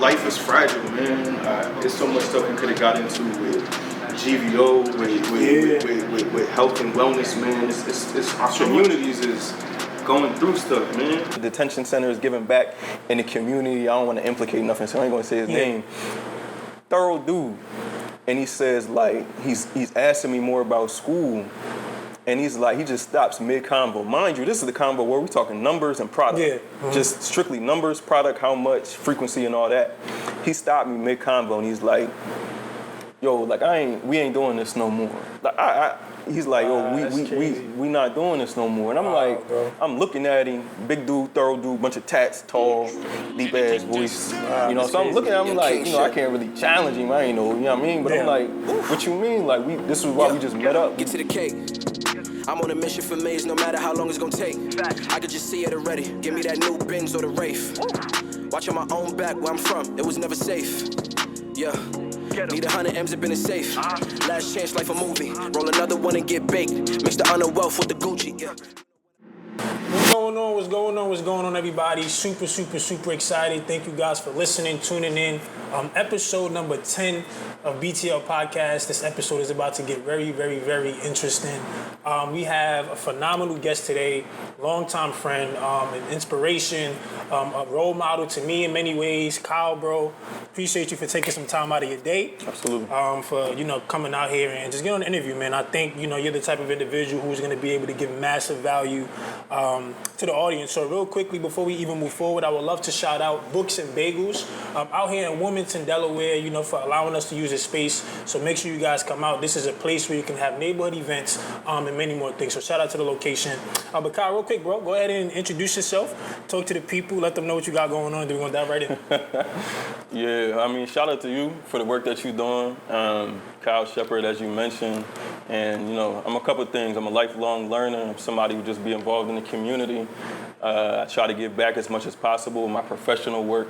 life is fragile, man. There's so much stuff we could have got into with GVO, with health and wellness, man. It's our communities is going through stuff, man. The detention center is giving back in the community. I don't want to implicate nothing, so I ain't gonna say his name. Thorough dude. And he says, like, he's asking me more about school. And he's like, he just stops mid-convo. Mind you, this is the convo where we're talking numbers and product. Yeah. Mm-hmm. Just strictly numbers, product, how much, frequency, and all that. He stopped me mid-convo and he's like, yo, like, we ain't doing this no more. Like, he's like, yo, we not doing this no more. And I'm like, bro. I'm looking at him, big dude, thorough dude, bunch of tats, tall, deep ass voice. You know, so I'm looking at him like, you know, I can't really challenge him. I ain't know, you know what I mean? But I'm like, what you mean? Like, this is why we just met up. Get to the cake. I'm on a mission for maze, no matter how long it's gonna take. I could just see it already. Give me that new Benz or the Wraith. Watching my own back where I'm from, it was never safe. Yeah. Need 100 M's up in the safe. Last chance, life a movie. Roll another one and get baked. Mix the honor wealth with the Gucci. Yeah. What's going on, everybody? Super excited. Thank you guys for listening, tuning in. Episode number 10 of BTL Podcast. This episode is about to get very interesting. We have a phenomenal guest today, longtime friend, an inspiration, a role model to me in many ways. Kyle, bro, appreciate you for taking some time out of your day. Absolutely. For, coming out here and just getting on the interview, man. I think, you're the type of individual who's going to be able to give massive value to the audience. So real quickly, before we even move forward, I would love to shout out Books and Bagels out here in Wilmington, Delaware, for allowing us to use this space. So make sure you guys come out. This is a place where you can have neighborhood events and many more things. So shout out to the location. But Kyle, real quick, bro, go ahead and introduce yourself. Talk to the people. Let them know what you got going on. Then we're going to dive right in. Yeah, I mean, shout out to you for the work that you're doing. Kyle Sheppard, as you mentioned. And, I'm a couple of things. I'm a lifelong learner. I'm somebody who just be involved in the community. I try to give back as much as possible. My professional work,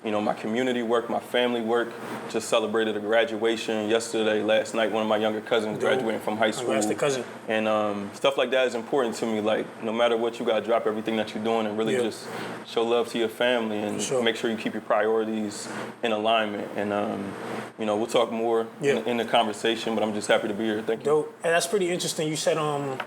my community work, my family work. Just celebrated a graduation last night. One of my younger cousins graduating from high school. Congrats to cousin. And stuff like that is important to me. Like, no matter what, you got to drop everything that you're doing and really just show love to your family and make sure you keep your priorities in alignment. And, we'll talk more in the conversation, but I'm just happy to be here. Thank you. Dope. And that's pretty interesting. You said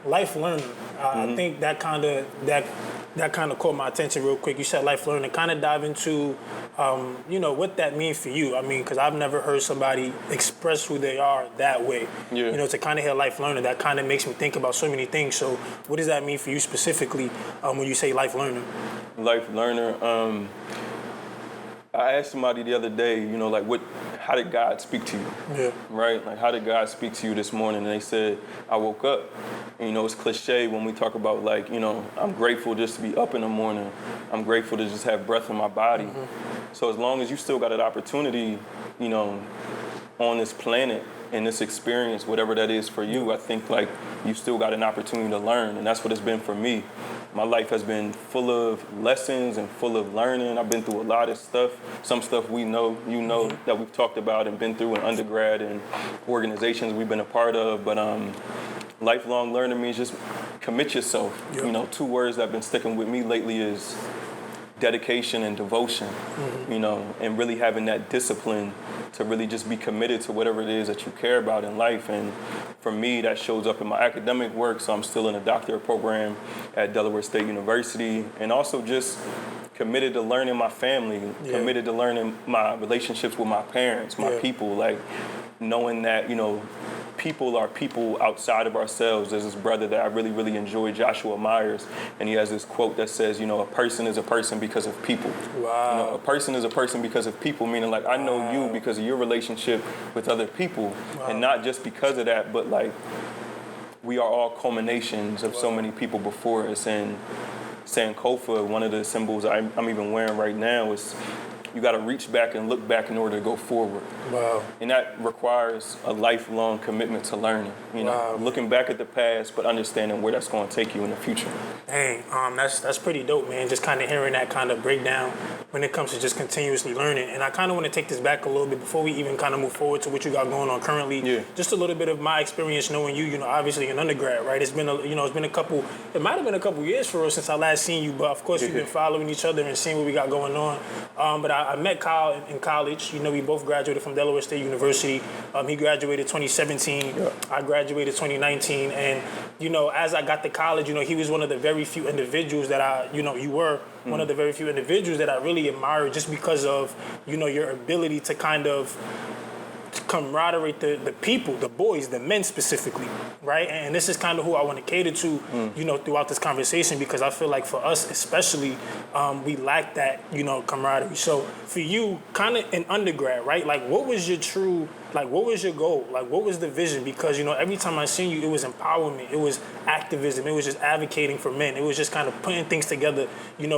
life learning. I think that kind of caught my attention real quick. You said life learning. Kind of dive into, what that means for you. I mean, because I've never heard somebody express who they are that way. Yeah. To kind of hear life learning, that kind of makes me think about so many things. So what does that mean for you specifically when you say life learner? Life learner. I asked somebody the other day, how did God speak to you? Yeah. Right? Like, how did God speak to you this morning? And they said, I woke up. And, it's cliche when we talk about, I'm grateful just to be up in the morning. I'm grateful to just have breath in my body. Mm-hmm. So as long as you still got an opportunity, on this planet, in this experience, whatever that is for you, I think, you still got an opportunity to learn. And that's what it's been for me. My life has been full of lessons and full of learning. I've been through a lot of stuff. Some stuff that we've talked about and been through in undergrad and organizations we've been a part of. But lifelong learning means just commit yourself. Yep. 2 words that have been sticking with me lately is dedication and devotion, and really having that discipline to really just be committed to whatever it is that you care about in life. And for me, that shows up in my academic work. So I'm still in a doctorate program at Delaware State University, and also just committed to learning my family, committed to learning my relationships with my parents, my people, knowing that, people are people outside of ourselves. There's this brother that I really enjoy, Joshua Myers, and he has this quote that says, a person is a person because of people. Wow. A person is a person because of people, meaning I know you because of your relationship with other people, and not just because of that, but we are all culminations of so many people before us. And Sankofa, one of the symbols I'm even wearing right now, is you got to reach back and look back in order to go forward. Wow. And that requires a lifelong commitment to learning. Looking back at the past, but understanding where that's going to take you in the future. Dang, that's pretty dope, man. Just kind of hearing that kind of breakdown. when it comes to just continuously learning. And I kind of want to take this back a little bit before we even kind of move forward to what you got going on currently. Yeah. Just a little bit of my experience knowing you, obviously in undergrad, right? It might have been a couple years for us since I last seen you, but of course we've been following each other and seeing what we got going on. But I met Kyle in college. We both graduated from Delaware State University. He graduated 2017. Yeah. I graduated 2019. And, as I got to college, he was one of the very few individuals that you were one of the very few individuals that I really admired just because of, your ability to kind of camaraderie the people, the boys, the men specifically, right? And this is kind of who I want to cater to, throughout this conversation, because I feel like for us especially, we lack that, camaraderie. So for you, kind of in undergrad, right? Like, what was your goal? Like, what was the vision? Because, every time I seen you, it was empowerment, it was activism, it was just advocating for men. It was just kind of putting things together,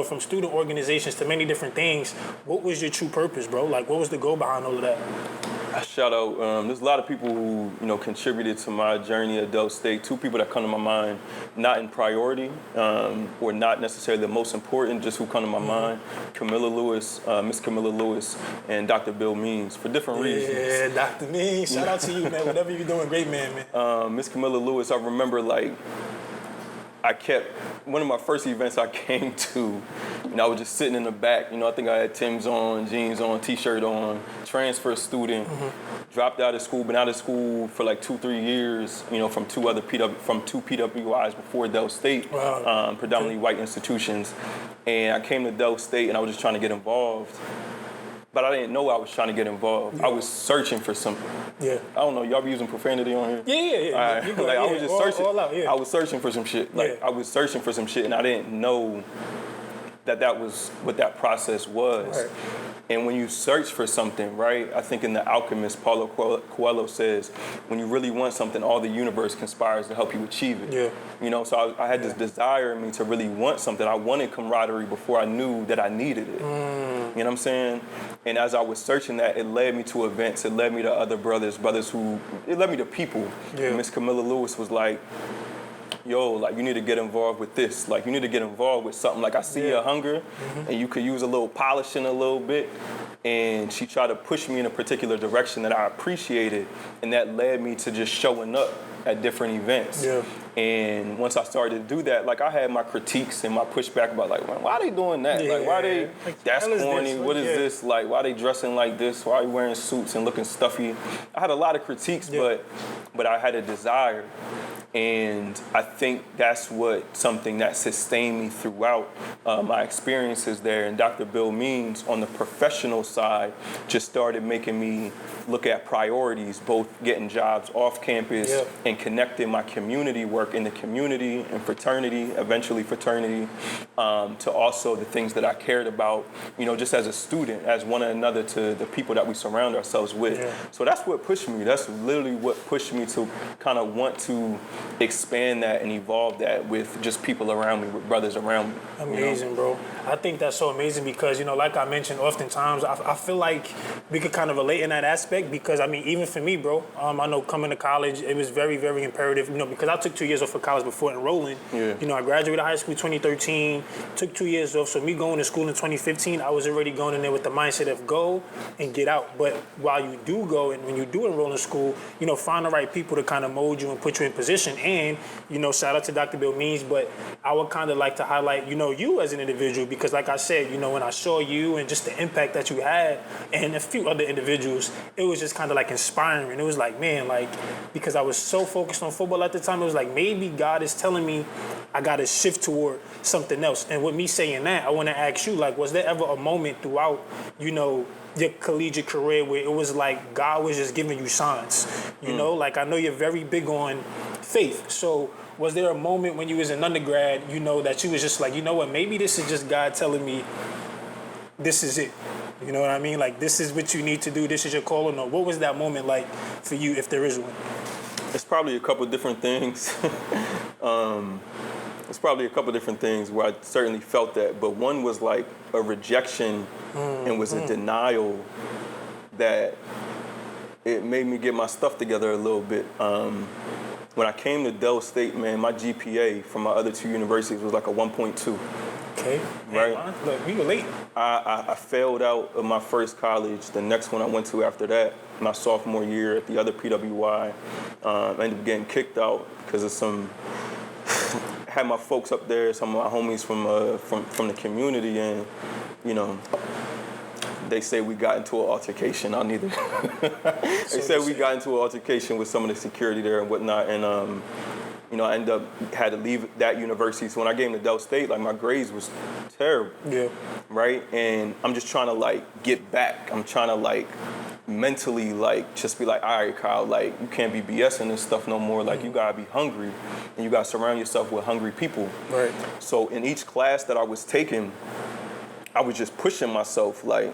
from student organizations to many different things. What was your true purpose, bro? Like, what was the goal behind all of that? Shout out, there's a lot of people who, contributed to my journey at Del State. Two people that come to my mind, not in priority, or not necessarily the most important, just who come to my mind. Miss Camilla Lewis, and Dr. Bill Means, for different reasons. Yeah, Dr. Means, shout out to you, man. Whatever you're doing, great man. Miss Camilla Lewis, I remember, one of my first events I came to, I was just sitting in the back. I think I had Tim's on, jeans on, T-shirt on, transfer student, dropped out of school, been out of school for 2-3 years, from two PWIs before Del State, predominantly white institutions. And I came to Del State and I was just trying to get involved. But I didn't know I was trying to get involved. I was searching for something. Yeah. I don't know, y'all be using profanity on here? Yeah. All right. I was just searching. All out, I was searching for some shit. I was searching for some shit, and I didn't know that was what that process was. Right. And when you search for something, right, I think in The Alchemist, Paulo Coelho says, when you really want something, all the universe conspires to help you achieve it. Yeah. So I had this desire in me to really want something. I wanted camaraderie before I knew that I needed it. You know what I'm saying? And as I was searching that, it led me to events. It led me to other brothers it led me to people. Yeah. Miss Camilla Lewis was like, yo, you need to get involved with this. You need to get involved with something. I see your hunger, and you could use a little polishing a little bit. And she tried to push me in a particular direction that I appreciated, and that led me to just showing up at different events. Yeah. And once I started to do that, I had my critiques and my pushback about, why are they doing that? Yeah. Why are they, that's corny, what is this? Why are they dressing like this? Why are you wearing suits and looking stuffy? I had a lot of critiques, but I had a desire. And I think that's something that sustained me throughout my experiences there. And Dr. Bill Means, on the professional side, just started making me look at priorities, both getting jobs off campus and connecting my community work in the community and fraternity, eventually fraternity, to also the things that I cared about, just as a student, as one another, to the people that we surround ourselves with. Yeah. So that's what pushed me. That's literally what pushed me to kind of want to expand that and evolve that with just people around me, with brothers around me. Amazing, bro. I think that's so amazing because, like I mentioned, oftentimes I feel like we could kind of relate in that aspect because, even for me, bro, I know coming to college, it was very, very imperative, because I took 2 years off of college before enrolling. Yeah. I graduated high school 2013, took 2 years off, so me going to school in 2015, I was already going in there with the mindset of go and get out. But while you do go and when you do enroll in school, find the right people to kind of mold you and put you in position. And, shout out to Dr. Bill Means, but I would kind of like to highlight, you as an individual, because like I said, when I saw you and just the impact that you had and a few other individuals, it was just kind of inspiring. It was man, because I was so focused on football at the time, it was maybe God is telling me I got to shift toward something else. And with me saying that, I want to ask you, was there ever a moment throughout, your collegiate career where it was God was just giving you signs, I know you're very big on faith. So was there a moment when you was in undergrad, that you was just what, maybe this is just God telling me this is it. You know what I mean? This is what you need to do. This is your call. Or no? What was that moment like for you, if there is one? It's probably a couple different things. It's probably a couple different things where I certainly felt that, but one was a rejection and was a denial that it made me get my stuff together a little bit. When I came to Del State, man, my GPA from my other two universities was a 1.2. Okay. Right. Man, look, we relate. I failed out of my first college. The next one I went to after that, my sophomore year at the other PWI, I ended up getting kicked out because of some. Had my folks up there, some of my homies from the community, and you know, they say we got into an altercation. They said we got into an altercation with some of the security there and whatnot, and you know, I ended up had to leave that university. So when I came to Del State, like my grades was terrible. Yeah. Right, and I'm just trying to like get back. I'm trying to like mentally like just be like, all right, Kyle, like you can't be BSing this stuff no more. Like you gotta be hungry, and you gotta surround yourself with hungry people. Right. So in each class that I was taking, I was just pushing myself, like,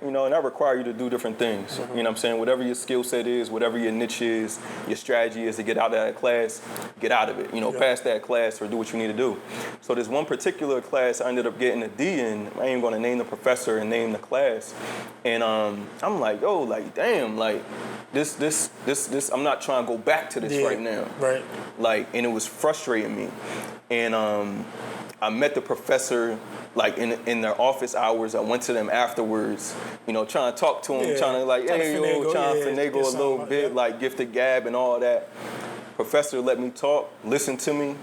you know, and that requires you to do different things. You know what I'm saying? Whatever your skill set is, whatever your niche is, your strategy is to get out of that class, get out of it. You know, pass that class or do what you need to do. So there's one particular class I ended up getting a D in. I ain't gonna name the professor and name the class. And I'm like, yo, like, damn, like, this, I'm not trying to go back to this right now. Right. Like, and it was frustrating me. And I met the professor like in their office hours. I went to them afterwards, you know, trying to talk to him, trying to like, trying to finagle a little bit, like gift the gab and all that. Professor let me talk, listen to me,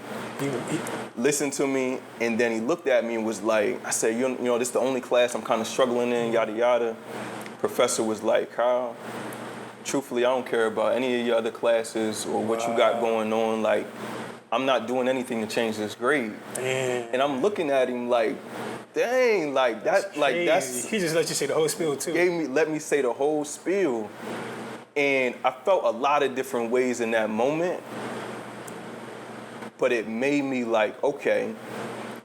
and then he looked at me and was like, I said, you know, this is the only class I'm kind of struggling in, yada yada. Professor was like, Kyle, truthfully, I don't care about any of your other classes or what you got going on. Like, I'm not doing anything to change this grade. Damn. And I'm looking at him like, dang, like that, like that's. He just let you say the whole spiel too. Let me say the whole spiel. And I felt a lot of different ways in that moment. But it made me like, okay,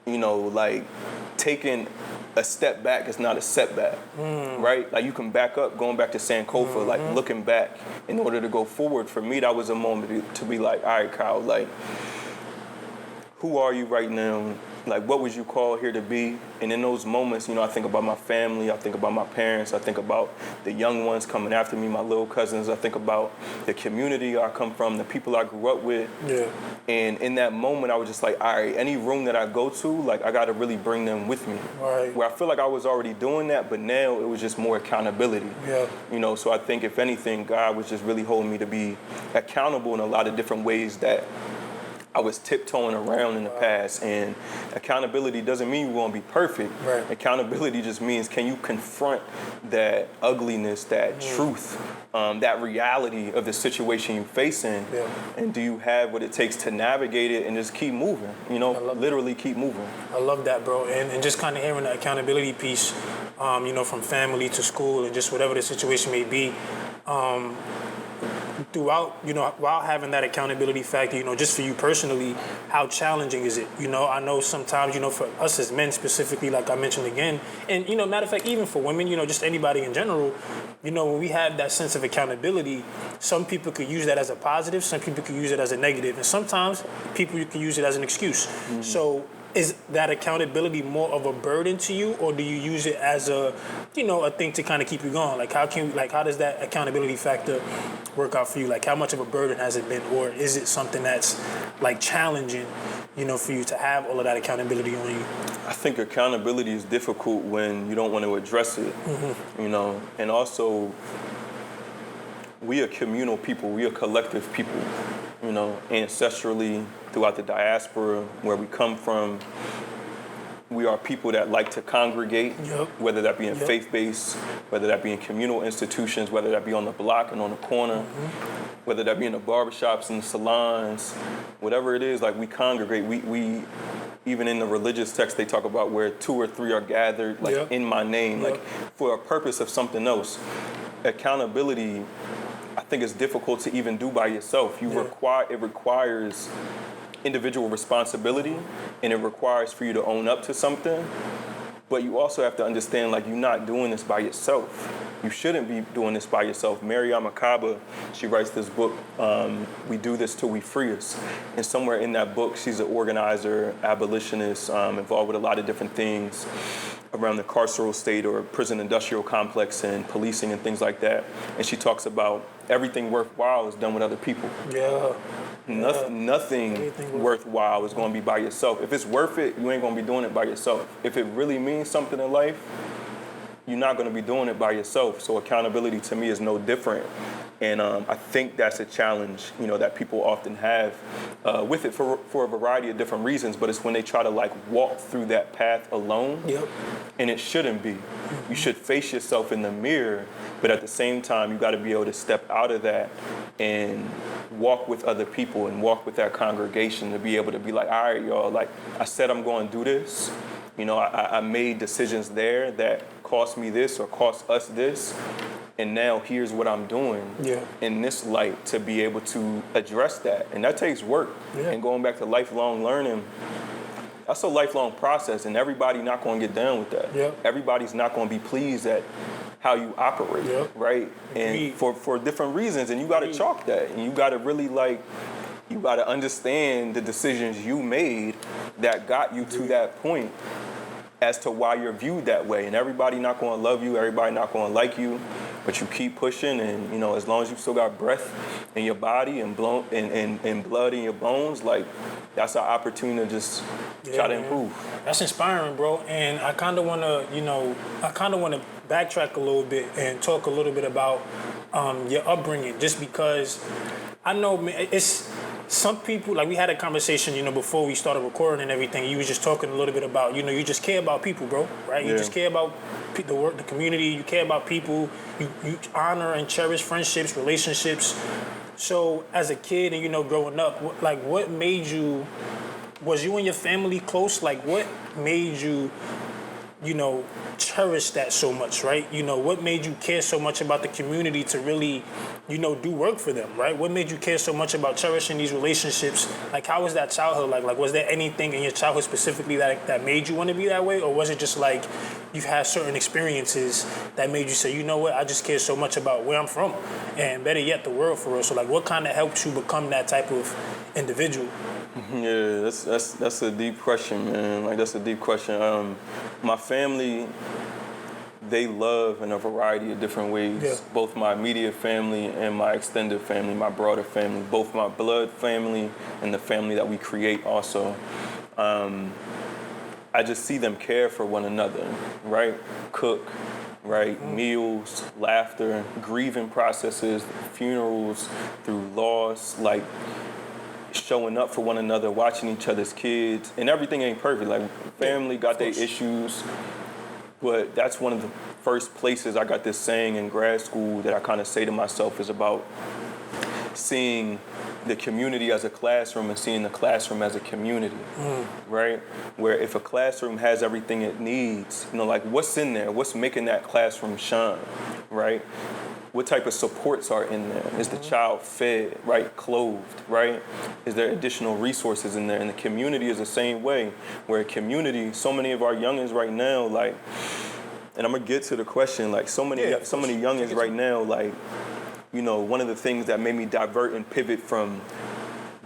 you know, like taking a step back is not a setback, right? Like you can back up, going back to Sankofa, like looking back in order to go forward. For me, that was a moment to be like, all right, Kyle, like, who are you right now? Like, what was you called here to be? And in those moments, you know, I think about my family, I think about my parents, I think about the young ones coming after me, my little cousins, I think about the community I come from, the people I grew up with. Yeah. And in that moment, I was just like, all right, any room that I go to, like, I got to really bring them with me. Right. Where I feel like I was already doing that, but now it was just more accountability. Yeah. You know, so I think if anything, God was just really holding me to be accountable in a lot of different ways that I was tiptoeing around in the past. And accountability doesn't mean you won't be perfect. Right. Accountability just means, can you confront that ugliness, that truth, that reality of the situation you're facing? Yeah. And do you have what it takes to navigate it and just keep moving? You know, literally keep moving. I love that, bro. And just kind of hearing the accountability piece, you know, from family to school and just whatever the situation may be. Throughout, you know, while having that accountability factor, you know, just for you personally, how challenging is it? You know, I know sometimes, you know, for us as men specifically, like I mentioned again, and, you know, matter of fact, even for women, you know, just anybody in general, you know, when we have that sense of accountability, some people could use that as a positive, some people could use it as a negative, and sometimes people can use it as an excuse. Mm-hmm. So is that accountability more of a burden to you, or do you use it as a, you know, a thing to kind of keep you going? Like, how does that accountability factor work out for you? Like, how much of a burden has it been, or is it something that's like challenging, you know, for you to have all of that accountability on you? I think accountability is difficult when you don't want to address it, you know, and also we are communal people, we are collective people, you know, ancestrally throughout the diaspora where we come from. We are people that like to congregate, whether that be in faith-based, whether that be in communal institutions, whether that be on the block and on the corner, whether that be in the barbershops and the salons, whatever it is, like we congregate. We even in the religious text, they talk about where 2 or 3 are gathered, like in my name, like for a purpose of something else. Accountability, I think, is difficult to even do by yourself. It requires individual responsibility, and it requires for you to own up to something. But you also have to understand, like, you're not doing this by yourself. You shouldn't be doing this by yourself. Mariam Makaba, she writes this book, We Do This Till We Free Us. And somewhere in that book, she's an organizer, abolitionist, involved with a lot of different things around the carceral state or prison industrial complex and policing and things like that. And she talks about everything worthwhile is done with other people. Yeah. Nothing worthwhile is going to be by yourself. If it's worth it, you ain't going to be doing it by yourself. If it really means something in life, you're not going to be doing it by yourself. So accountability to me is no different. And I think that's a challenge, that people often have with it for a variety of different reasons. But it's when they try to walk through that path alone. Yep. And it shouldn't be. You should face yourself in the mirror, but at the same time, you got to be able to step out of that and walk with other people and walk with that congregation to be able to be like, all right, y'all, I said I'm going to do this. I made decisions there that cost me this or cost us this. And now here's what I'm doing in this light to be able to address that. And that takes work. Yeah. And going back to lifelong learning, that's a lifelong process, and everybody not going to get down with that. Yep. Everybody's not going to be pleased at how you operate, right? And for different reasons, and you got to chalk that, and you got to really you got to understand the decisions you made that got you to that point as to why you're viewed that way. And everybody not going to love you, everybody not going to like you, but you keep pushing, and as long as you still got breath in your body and blood in your bones, that's our opportunity to just try to improve. That's inspiring, bro. And I kind of want to backtrack a little bit and talk a little bit about your upbringing, just because I know, man, it's some people, we had a conversation, before we started recording and everything. You was just talking a little bit about, you just care about people, bro, right? You just care about the work, the community. You care about people. You honor and cherish friendships, relationships. So as a kid and, growing up, what made you, was you and your family close? What made you, cherish that so much, right? What made you care so much about the community to really, do work for them, right? What made you care so much about cherishing these relationships? How was that childhood like? Was there anything in your childhood specifically that made you want to be that way? Or was it just you've had certain experiences that made you say, you know what, I just care so much about where I'm from, and better yet, the world for real. So what kind of helped you become that type of individual? Yeah, that's a deep question, man. That's a deep question. My family, they love in a variety of different ways. Yeah. Both my immediate family and my extended family, my broader family, both my blood family and the family that we create also. I just see them care for one another, right? Cook, right? Meals, laughter, grieving processes, funerals, through loss, showing up for one another, watching each other's kids, and everything ain't perfect. Family got their issues, but that's one of the first places I got this saying in grad school that I kind of say to myself is about seeing the community as a classroom and seeing the classroom as a community, right? Where if a classroom has everything it needs, what's in there? What's making that classroom shine, right? What type of supports are in there? Is the child fed, right? Clothed, right? Is there additional resources in there? And the community is the same way, where a community, so many of our youngins right now, and I'm gonna get to the question, so many youngins right now, one of the things that made me divert and pivot from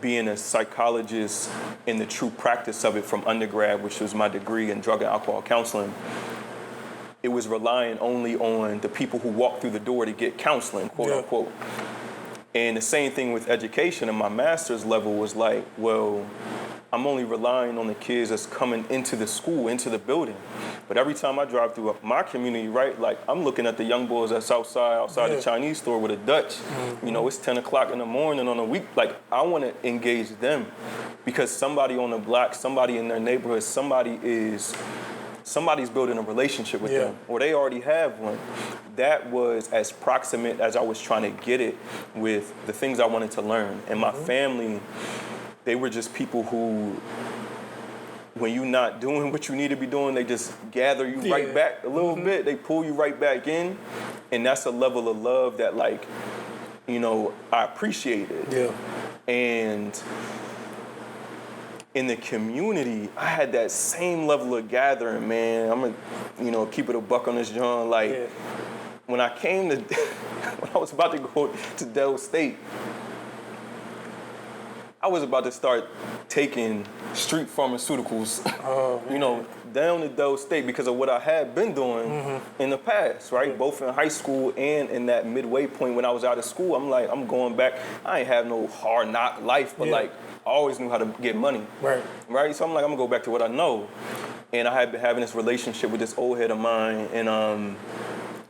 being a psychologist in the true practice of it from undergrad, which was my degree in drug and alcohol counseling, it was relying only on the people who walk through the door to get counseling, quote unquote. And the same thing with education. And my master's level was I'm only relying on the kids that's coming into the school, into the building. But every time I drive through my community, right, I'm looking at the young boys that's outside the Chinese store with a Dutch. It's 10 o'clock in the morning on a week. I want to engage them because somebody on the block, somebody in their neighborhood, somebody's building a relationship with them, or they already have one. That was as proximate as I was trying to get it with the things I wanted to learn. And my family, they were just people who, when you're not doing what you need to be doing, they just gather you right back a little bit. They pull you right back in. And that's a level of love that, I appreciated. Yeah. And in the community, I had that same level of gathering, man. I'm gonna, keep it a buck on this, John. When I came to, when I was about to go to Del State, I was about to start taking street pharmaceuticals, you know, down to Del State because of what I had been doing in the past, right? Both in high school and in that midway point when I was out of school. I'm like, I'm going back. I ain't have no hard knock life, but like, I always knew how to get money. Right? So I'm like, I'm gonna go back to what I know. And I had been having this relationship with this old head of mine, and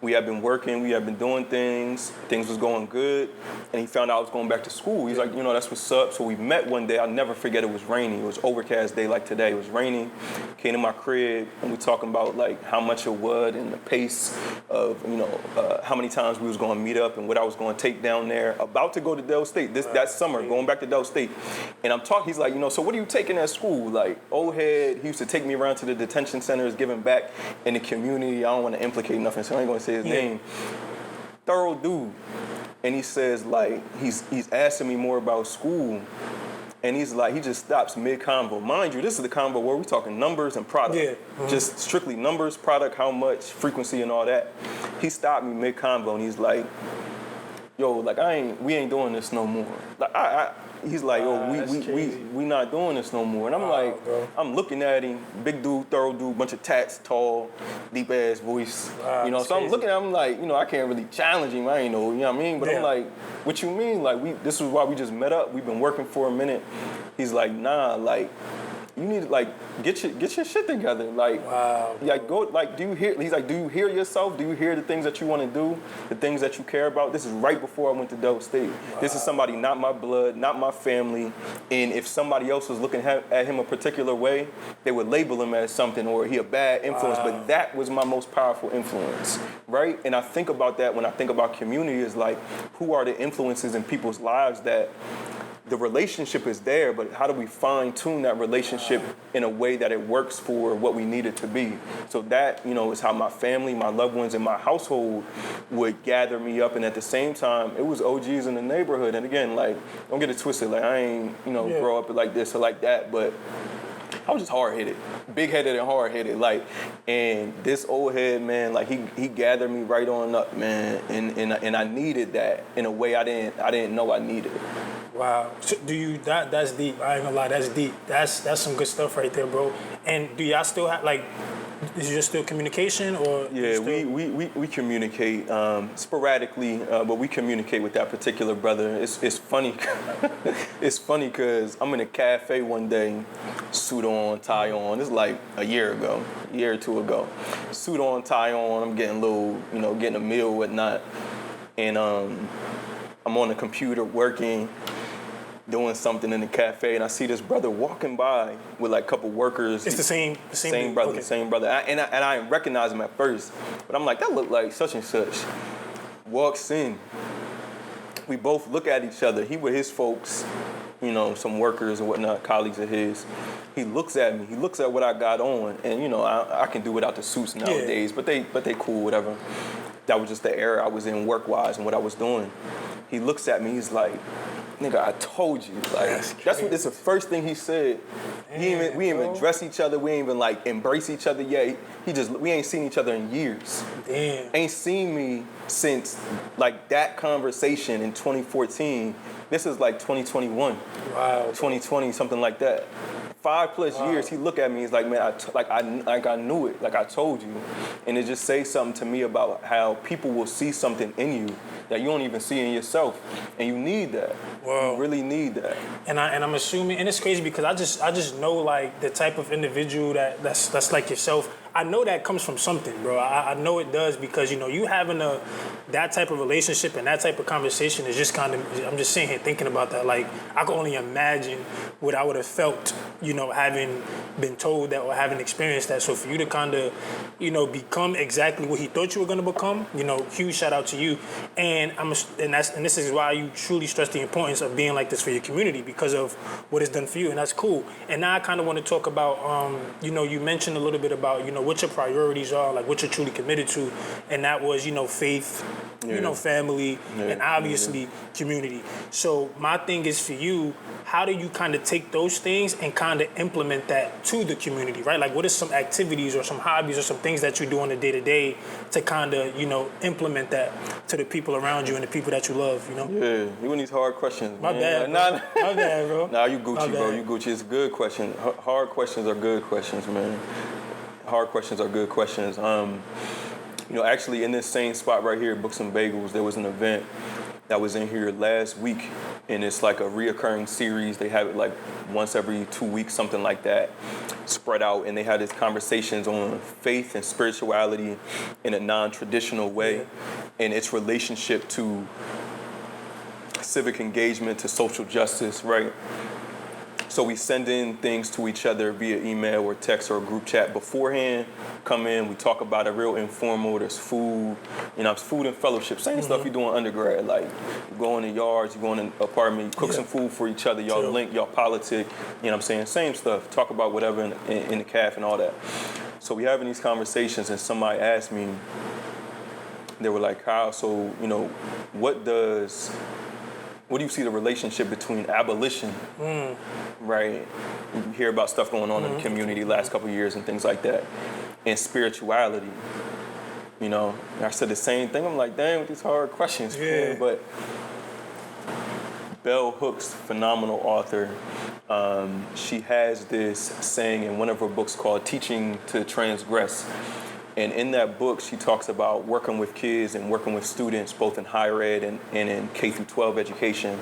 we had been working, we had been doing things was going good, and he found out I was going back to school. He's like, you know, that's what's up. So we met one day, I'll never forget, it was raining. It was overcast day like today, it was raining. Came to my crib, and we talking about like how much it would and the pace of, you know, how many times we was gonna meet up and what I was gonna take down there. About to go to Del State that summer, going back to Del State. And I'm talking, he's like, you know, so what are you taking at school? Like, old head, he used to take me around to the detention centers, giving back in the community. I don't wanna implicate nothing, so I ain't gonna say his name. Thorough dude. And he says, like, he's asking me more about school. And he's like, he just stops mid-convo. Mind you, this is the convo where we're talking numbers and product. Just strictly numbers, product, how much, frequency, and all that. He stopped me mid-convo and he's like, yo, like, we ain't doing this no more. Like, he's like, yo, we not doing this no more. And I'm like, bro. I'm looking at him, big dude, thorough dude, bunch of tats, tall, deep ass voice. You know, so I'm looking at him like, you know, I can't really challenge him. I ain't know, you know what I mean? But I'm like, what you mean? Like, this is why we just met up. We've been working for a minute. He's like, nah, like, you need to like get your shit together. Like, like go like do you hear? He's like, do you hear yourself? Do you hear the things that you want to do? The things that you care about? This is right before I went to Del State. This is somebody not my blood, not my family. And if somebody else was looking at him a particular way, they would label him as something or he a bad influence. But that was my most powerful influence, right? And I think about that when I think about community is like, who are the influences in people's lives that the relationship is there, but how do we fine-tune that relationship in a way that it works for what we need it to be? So that, you know, is how my family, my loved ones, and my household would gather me up. And at the same time, it was OGs in the neighborhood. And again, like, don't get it twisted. Like, I ain't, you know, grow up like this or like that, but I was just hard-headed, big-headed and hard-headed. Like, and this old head, man, like he gathered me right on up, man. And I needed that in a way I didn't know I needed. Wow. So do you that's deep. I ain't gonna lie, that's deep. That's some good stuff right there, bro. And do y'all still have like, is there still communication or? Yeah, we communicate sporadically, but we communicate with that particular brother. It's funny. It's funny because I'm in a cafe one day, suit on, tie on. This is like a year or two ago. Suit on, tie on. I'm getting a little, you know, getting a meal, whatnot, and I'm on the computer working, doing something in the cafe, and I see this brother walking by with like a couple workers. It's the same brother, okay. Same brother. And I didn't recognize him at first, but I'm like, that look like such and such. Walks in. We both look at each other. He with his folks, you know, some workers and whatnot, colleagues of his. He looks at me. He looks at what I got on, and you know, I can do without the suits nowadays, but they cool, whatever. That was just the era I was in work-wise and what I was doing. He looks at me, he's like, nigga, I told you. Like, that's the first thing he said. Damn, we ain't even dress each other, we ain't even like embrace each other yet. We ain't seen each other in years. Damn. Ain't seen me since like that conversation in 2014. This is like 2021. Wow. 2020, something like that. 5+ years, he look at me, he's like, man, I knew it, like I told you. And it just says something to me about how people will see something in you that you don't even see in yourself. And you need that. Wow. You really need that. And I'm assuming, and it's crazy because I just know like the type of individual that's like yourself. I know that comes from something, bro. I know it does because, you know, you having that type of relationship and that type of conversation is just kind of, I'm just sitting here thinking about that. Like, I can only imagine what I would have felt, you know, having been told that or having experienced that. So for you to kind of, you know, become exactly what he thought you were going to become, you know, huge shout out to you. And this is why you truly stress the importance of being like this for your community because of what it's done for you, and that's cool. And now I kind of want to talk about, you know, you mentioned a little bit about, you know, what your priorities are, like what you're truly committed to, and that was, you know, faith, you know, family, and obviously community. So my thing is for you, how do you kind of take those things and kind kind of implement that to the community, right? Like, what are some activities or some hobbies or some things that you do on a day-to-day to kind of, implement that to the people around you and the people that you love, Yeah, you in these hard questions, My man. bad, bro. My bad, bro. Nah, you Gucci, bro. You Gucci. It's a good question. Hard questions are good questions, man. Hard questions are good questions. Actually, in this same spot right here, Books and Bagels, there was an event that was in here last week, and it's like a reoccurring series. They have it like once every 2 weeks, something like that, spread out, and they had these conversations on faith and spirituality in a non-traditional way, and its relationship to civic engagement, to social justice, right? So we send in things to each other via email or text or group chat beforehand. Come in, we talk about it real informal. There's food, it's food and fellowship. Same stuff you do in undergrad. Like, you go in the yards, you go in an apartment, you cook some food for each other, y'all link, y'all politic, Same stuff. Talk about whatever in the caf and all that. So we having these conversations, and somebody asked me, they were like, Kyle, so, what do you see the relationship between abolition, right? You hear about stuff going on in the community last couple of years and things like that, and spirituality. And I said the same thing. I'm like, dang, with these hard questions, man. But Bell Hooks, phenomenal author, she has this saying in one of her books called Teaching to Transgress. And in that book, she talks about working with kids and working with students, both in higher ed and in K through 12 education,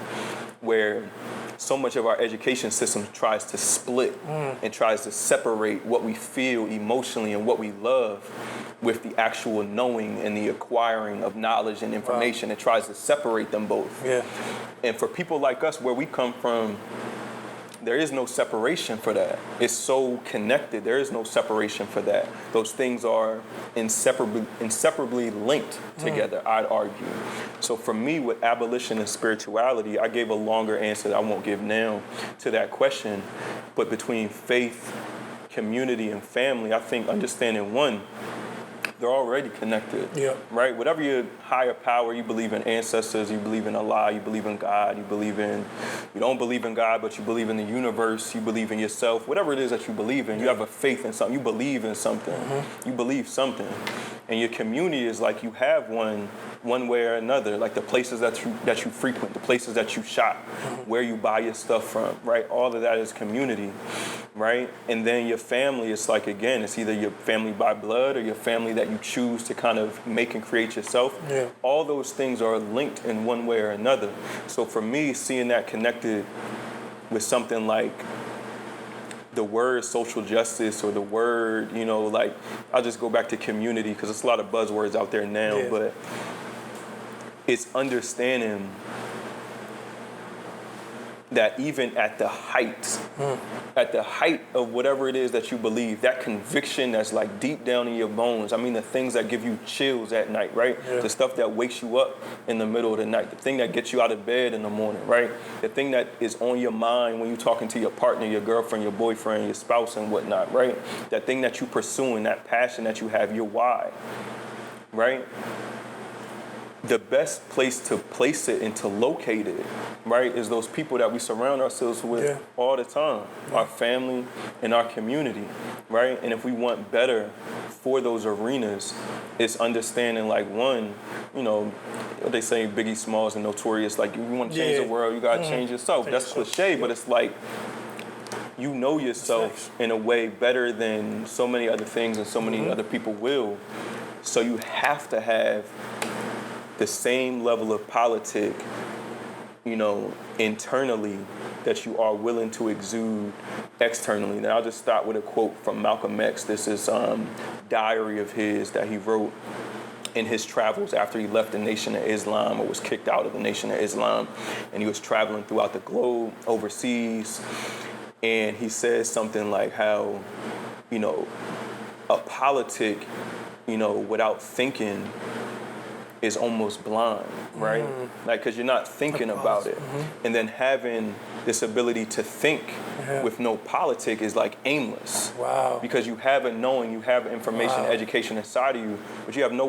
where so much of our education system tries to split and tries to separate what we feel emotionally and what we love with the actual knowing and the acquiring of knowledge and information. It tries to separate them both. Yeah. And for people like us, where we come from, there is no separation for that. It's so connected. There is no separation for that. Those things are inseparably linked together, I'd argue. So for me, with abolition and spirituality, I gave a longer answer that I won't give now to that question. But between faith, community, and family, I think understanding one, they're already connected, right? Whatever your higher power, you believe in ancestors, you believe in Allah, you believe in God, you don't believe in God, but you believe in the universe, you believe in yourself, whatever it is that you believe in, you have a faith in something, you believe in something, you believe something. And your community is like you have one way or another, like the places that you frequent, the places that you shop, where you buy your stuff from, right? All of that is community, right? And then your family is like, again, it's either your family by blood or your family that you choose to kind of make and create yourself. Yeah. All those things are linked in one way or another. So for me, seeing that connected with something like the word social justice or the word, like, I'll just go back to community because there's a lot of buzzwords out there now, but it's understanding that even at the height of whatever it is that you believe, that conviction that's like deep down in your bones, I mean the things that give you chills at night, right? Yeah. The stuff that wakes you up in the middle of the night, the thing that gets you out of bed in the morning, right? The thing that is on your mind when you're talking to your partner, your girlfriend, your boyfriend, your spouse and whatnot, right? That thing that you're pursuing, that passion that you have, your why, right? The best place to place it and to locate it, right, is those people that we surround ourselves with all the time, our family and our community, right? And if we want better for those arenas, it's understanding, like, one, they say Biggie Smalls and Notorious, like, if you want to change the world, you got to change yourself. That's cliche, but it's like, you know yourself in a way better than so many other things and so many other people will. So you have to have the same level of politic, internally that you are willing to exude externally. Now, I'll just start with a quote from Malcolm X. This is diary of his that he wrote in his travels after he left the Nation of Islam or was kicked out of the Nation of Islam. And he was traveling throughout the globe, overseas. And he says something like how, a politic, without thinking is almost blind, right? Like, because you're not thinking about it. And then having this ability to think with no politic is like aimless. Wow. Because you have a knowing, you have information, education inside of you, but you have no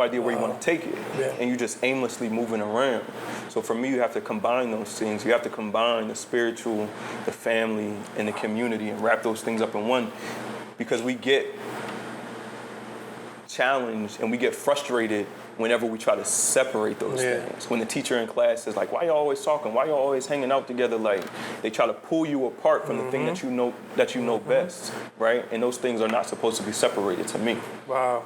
idea where you want to take it. Yeah. And you're just aimlessly moving around. So for me, you have to combine those things. You have to combine the spiritual, the family, and the community and wrap those things up in one, because we get challenged and we get frustrated whenever we try to separate those things. When the teacher in class is like, why y'all always talking? Why y'all always hanging out together? Like, they try to pull you apart from the thing that you know best, right? And those things are not supposed to be separated to me. Wow.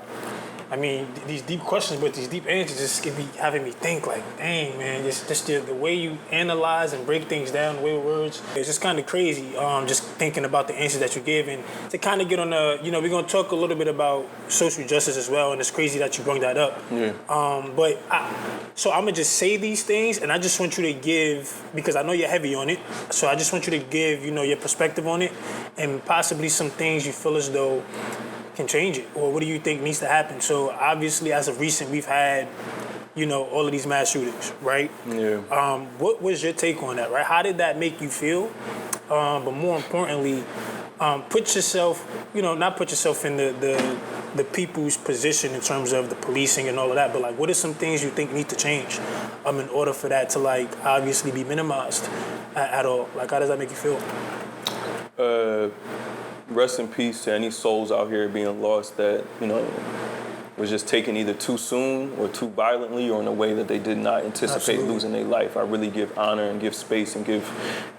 I mean, these deep questions, but these deep answers just be having me think like, dang, man, just the way you analyze and break things down, the way with words, it's just kind of crazy. Just thinking about the answers that you give, and to kind of get on the, we're going to talk a little bit about social justice as well, and it's crazy that you brought that up. Yeah. So I'm going to just say these things, and I just want you to give, because I know you're heavy on it, so I just want you to give, your perspective on it, and possibly some things you feel as though can change it, or what do you think needs to happen? So obviously, as of recent, we've had, all of these mass shootings, right? Yeah. What was your take on that, right? How did that make you feel? But more importantly, put yourself, not put yourself in the people's position in terms of the policing and all of that, but like, what are some things you think need to change in order for that to like obviously be minimized at all? Like, how does that make you feel? Rest in peace to any souls out here being lost that, was just taken either too soon or too violently or in a way that they did not anticipate losing their life. I really give honor and give space and give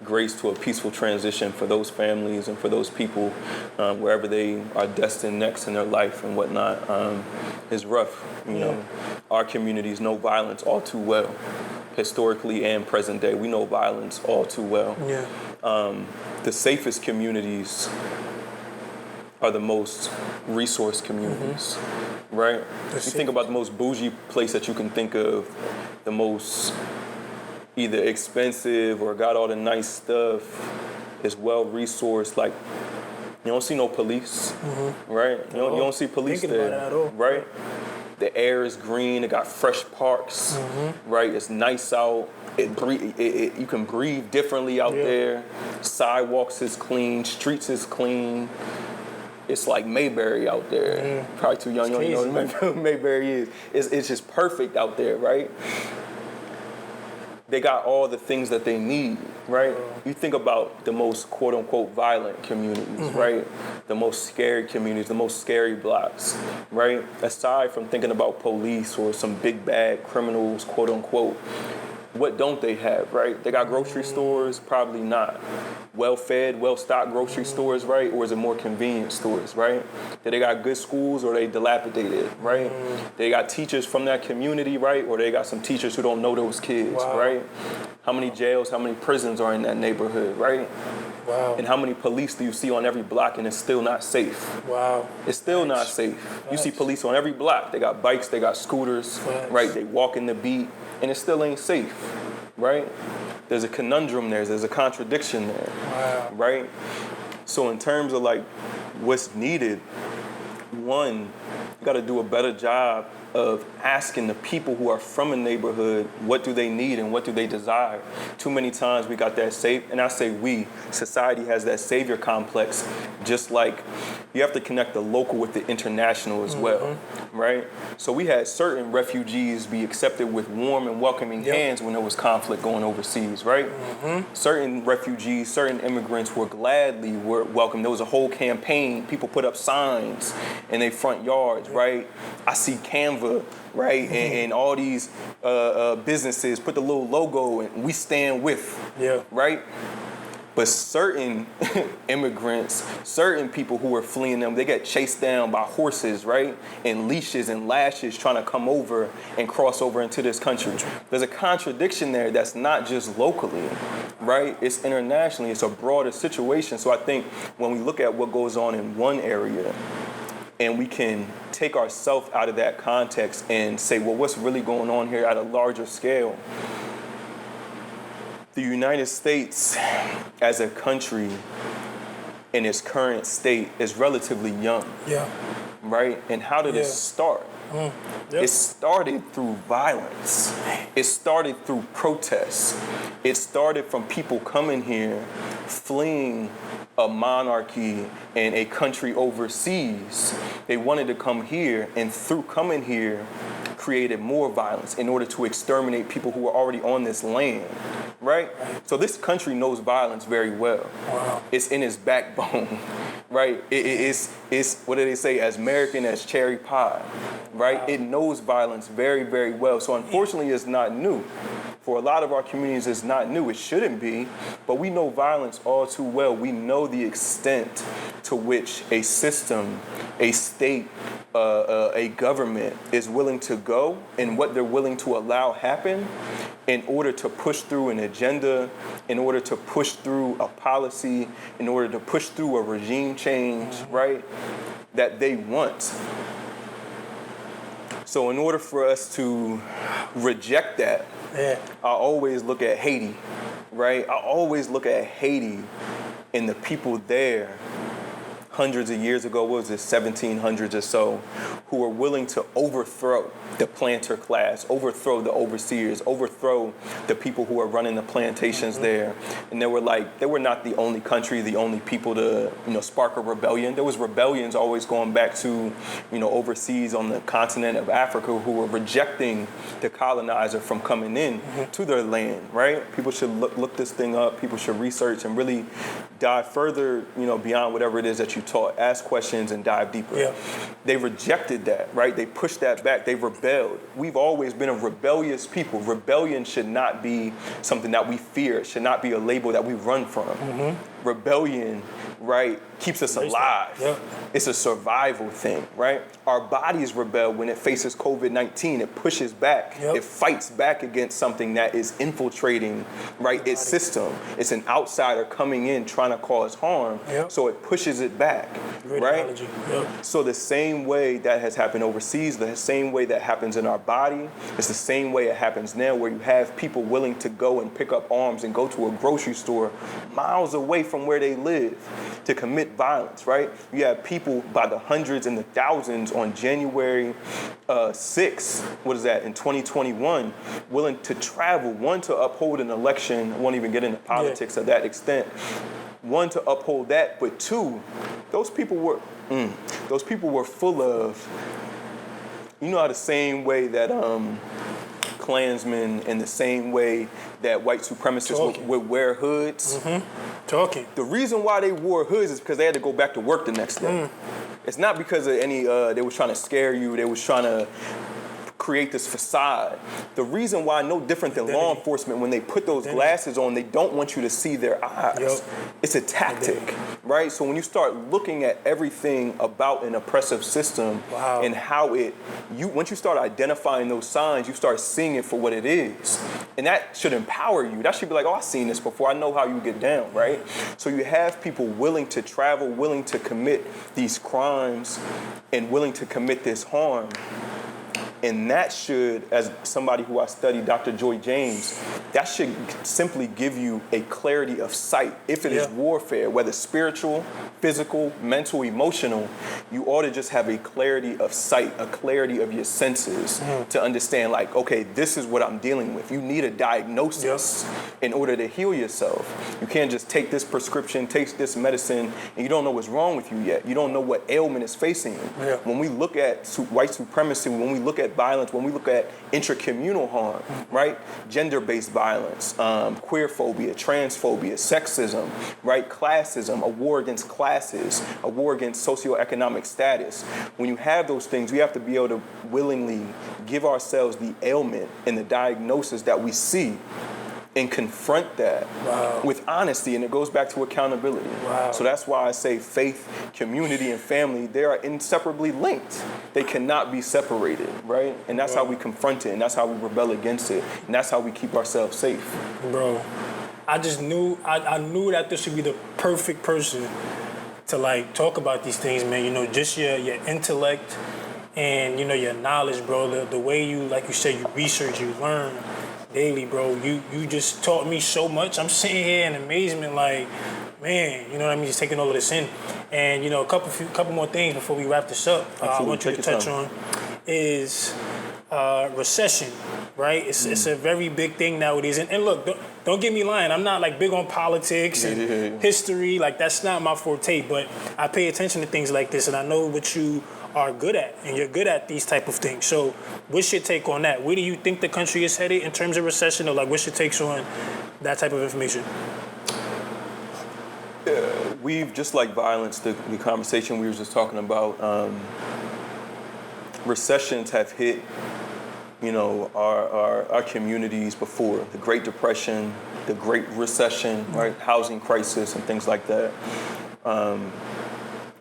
grace to a peaceful transition for those families and for those people wherever they are destined next in their life and whatnot. It's rough, Our communities know violence all too well, historically and present day. We know violence all too well. Yeah. The safest communities are the most resource communities, right? You think about the most bougie place that you can think of, the most either expensive or got all the nice stuff, is well-resourced. Like, you don't see no police, right? You don't see police there, about it at all. Right? The air is green, it got fresh parks, right? It's nice out. You can breathe differently out there. Sidewalks is clean, streets is clean. It's like Mayberry out there. Probably too young, you don't know what Mayberry is. It's just perfect out there, right? They got all the things that they need, right? You think about the most quote-unquote violent communities, right? The most scary communities, the most scary blocks, right? Aside from thinking about police or some big bad criminals, quote-unquote, what don't they have, right? They got grocery stores? Probably not. Well-fed, well-stocked grocery stores, right? Or is it more convenient stores, right? Do they got good schools or they dilapidated, right? They got teachers from that community, right? Or they got some teachers who don't know those kids, right? How many jails, how many prisons are in that neighborhood, right? Wow. And how many police do you see on every block and it's still not safe? Wow. It's still not safe. You see police on every block. They got bikes, they got scooters, right? They walk in the beat and it still ain't safe, right? There's a conundrum there. There's a contradiction there, right? So in terms of like what's needed, one, you got to do a better job of asking the people who are from a neighborhood, what do they need and what do they desire? Too many times we got that and I say we, society has that savior complex, just like you have to connect the local with the international as well, right? So we had certain refugees be accepted with warm and welcoming hands when there was conflict going overseas, right? Certain refugees, certain immigrants were welcomed. There was a whole campaign. People put up signs in their front yards, right? I see Canva, right? And all these businesses put the little logo and we stand with, right? But certain immigrants, certain people who were fleeing them, they get chased down by horses, right? And leashes and lashes trying to come over and cross over into this country. There's a contradiction there that's not just locally, right? It's internationally. It's a broader situation. So I think when we look at what goes on in one area, and we can take ourselves out of that context and say, well, what's really going on here at a larger scale? The United States as a country in its current state is relatively young, right? And how did it start? It started through violence. It started through protests. It started from people coming here, fleeing a monarchy and a country overseas. They wanted to come here, and through coming here, created more violence in order to exterminate people who are already on this land, right? So this country knows violence very well. Wow. It's in its backbone, right? It's what do they say, as American as cherry pie, right? Wow. It knows violence very, very well. So unfortunately, it's not new. For a lot of our communities, it's not new. It shouldn't be, but we know violence all too well. We know the extent to which a system, a state, a government is willing to go and what they're willing to allow happen in order to push through an agenda, in order to push through a policy, in order to push through a regime change, right, that they want. So in order for us to reject that, I always look at Haiti, right? I always look at Haiti and the people there hundreds of years ago, what was it, 1700s or so, who were willing to overthrow the planter class, overthrow the overseers, overthrow the people who are running the plantations there. And they were not the only country, the only people to, spark a rebellion. There was rebellions always going back to, overseas on the continent of Africa who were rejecting the colonizer from coming in to their land, right? People should look this thing up. People should research and really dive further, beyond whatever it is that you taught. Ask questions and dive deeper. Yeah. They rejected that, right? They pushed that back. They rebelled. We've always been a rebellious people. Rebellion should not be something that we fear. It should not be a label that we run from. Rebellion, right, keeps us alive. Yeah. It's a survival thing, right? Our bodies rebel when it faces COVID-19. It pushes back. Yep. It fights back against something that is infiltrating, right, its system. It's an outsider coming in trying to cause harm, so it pushes it back, right? Yep. So the same way that has happened overseas, the same way that happens in our body, it's the same way it happens now, where you have people willing to go and pick up arms and go to a grocery store miles away from where they live to commit violence, right? You have people by the hundreds and the thousands on January 6th, in 2021, willing to travel, one, to uphold an election. I won't even get into politics of that extent. One, to uphold that, but two, those people were full of, how the same way that Klansmen, in the same way that white supremacists would wear hoods. The reason why they wore hoods is because they had to go back to work the next day. It's not because of any, they was trying to scare you, they was trying to create this facade. The reason why, no different than law enforcement, when they put those glasses on, they don't want you to see their eyes. It's a tactic, right? So when you start looking at everything about an oppressive system and how once you start identifying those signs, you start seeing it for what it is. And that should empower you. That should be like, I've seen this before. I know how you get down, right? So you have people willing to travel, willing to commit these crimes, and willing to commit this harm. And that should, as somebody who I study, Dr. Joy James, that should simply give you a clarity of sight. If it is warfare, whether spiritual, physical, mental, emotional, you ought to just have a clarity of sight, a clarity of your senses to understand, like, okay, this is what I'm dealing with. You need a diagnosis in order to heal yourself. You can't just take this prescription, take this medicine, and you don't know what's wrong with you yet. You don't know what ailment is facing you. When we look at white supremacy, when we look at violence, when we look at intracommunal harm, right? Gender-based violence, queerphobia, transphobia, sexism, right? Classism, a war against classes, a war against socioeconomic status. When you have those things, we have to be able to willingly give ourselves the ailment and the diagnosis that we see and confront that with honesty, and it goes back to accountability. So that's why I say faith, community, and family, they are inseparably linked. They cannot be separated, right? And that's how we confront it, and that's how we rebel against it, and that's how we keep ourselves safe. Bro, I just knew, I knew that this would be the perfect person to, like, talk about these things, man. Just your intellect and, your knowledge, bro. The way you, like you said, you research, you learn daily, bro. You just taught me so much. I'm sitting here in amazement, like, man, you know what I mean? Just taking all of this in. And, a couple more things before we wrap this up, I want you to touch on is recession, right? It's a very big thing nowadays. And look, don't get me lying. I'm not like big on politics and history. Like that's not my forte. But I pay attention to things like this, and I know what you are good at, and you're good at these type of things. So, what's your take on that? Where do you think the country is headed in terms of recession, or like what's your takes on that type of information? We've just like violence, the conversation we were just talking about. Recessions have hit, our communities before. The Great Depression, the Great Recession, right? Housing crisis and things like that.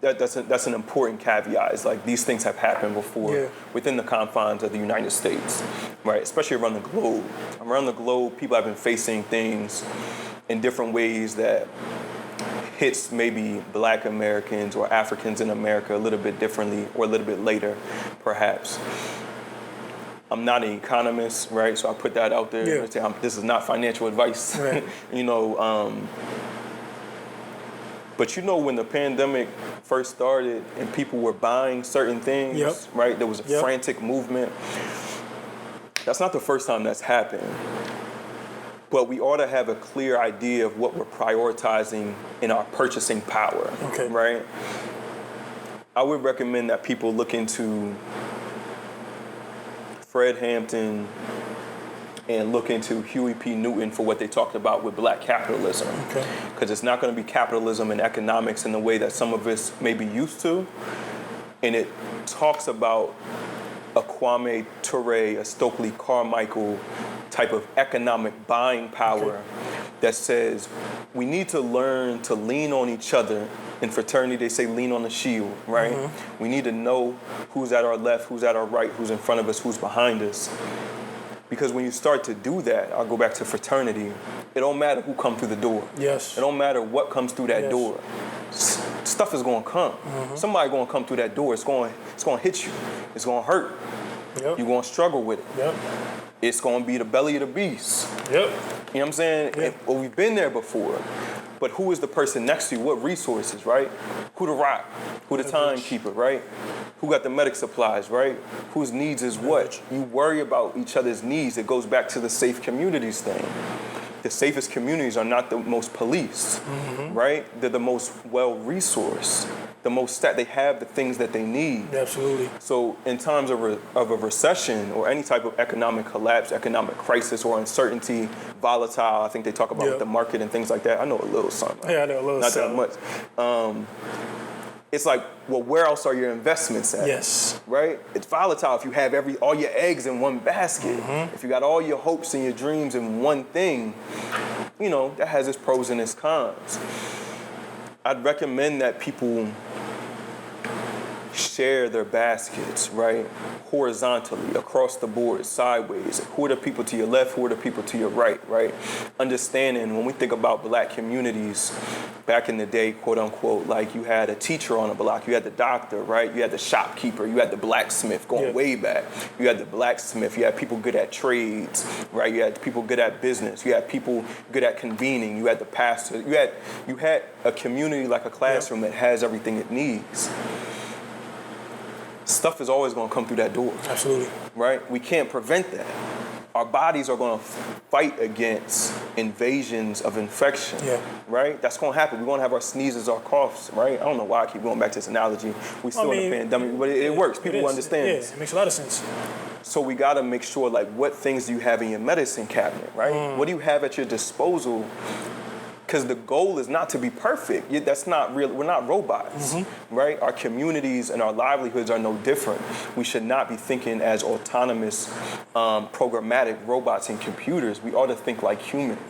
That's an important caveat. It's like these things have happened before within the confines of the United States, right? Especially around the globe. Around the globe, people have been facing things in different ways that hits maybe Black Americans or Africans in America a little bit differently or a little bit later, perhaps. I'm not an economist, right? So I put that out there. Yeah. This is not financial advice, right. But when the pandemic first started and people were buying certain things, right? There was a frantic movement. That's not the first time that's happened. But we ought to have a clear idea of what we're prioritizing in our purchasing power, right? I would recommend that people look into Fred Hampton and look into Huey P. Newton for what they talked about with Black capitalism. Because it's not going to be capitalism and economics in the way that some of us may be used to. And it talks about a Kwame Ture, a Stokely Carmichael type of economic buying power that says we need to learn to lean on each other. In fraternity, they say lean on the shield, right? We need to know who's at our left, who's at our right, who's in front of us, who's behind us. Because when you start to do that, I'll go back to fraternity, it don't matter who comes through the door. Yes. It don't matter what comes through that door. Stuff is going to come. Somebody going to come through that door. It's going to hit you. It's going to hurt. You're going to struggle with it. It's going to be the belly of the beast. You know what I'm saying? Well, we've been there before. But who is the person next to you? What resources, right? Who the rock? Who the timekeeper, right? Who got the medic supplies, right? Whose needs is what? You worry about each other's needs. It goes back to the safe communities thing. The safest communities are not the most policed, right? They're the most well-resourced, the most they have the things that they need. Absolutely. So in times of a recession or any type of economic collapse, economic crisis or uncertainty, volatile, I think they talk about with the market and things like that. I know a little something. I know a little something. Not that much. It's like, well, where else are your investments at? Yes. Right? It's volatile if you have all your eggs in one basket. If you got all your hopes and your dreams in one thing, that has its pros and its cons. I'd recommend that people share their baskets, right? Horizontally, across the board, sideways. Who are the people to your left? Who are the people to your right, right? Understanding when we think about Black communities, back in the day, quote unquote, like you had a teacher on a block, you had the doctor, right? You had the shopkeeper, you had the blacksmith going way back. You had the blacksmith, you had people good at trades, right? You had people good at business, you had people good at convening, you had the pastor, you had a community like a classroom that has everything it needs. Stuff is always going to come through that door. Absolutely. Right? We can't prevent that. Our bodies are going to fight against invasions of infection. Right? That's going to happen. We're going to have our sneezes, our coughs, right? I don't know why I keep going back to this analogy. We're still in a pandemic, but it works. People understand. It makes a lot of sense. So we got to make sure, like, what things do you have in your medicine cabinet, right? What do you have at your disposal? Because the goal is not to be perfect. That's not real. We're not robots, right? Our communities and our livelihoods are no different. We should not be thinking as autonomous, programmatic robots and computers. We ought to think like humans.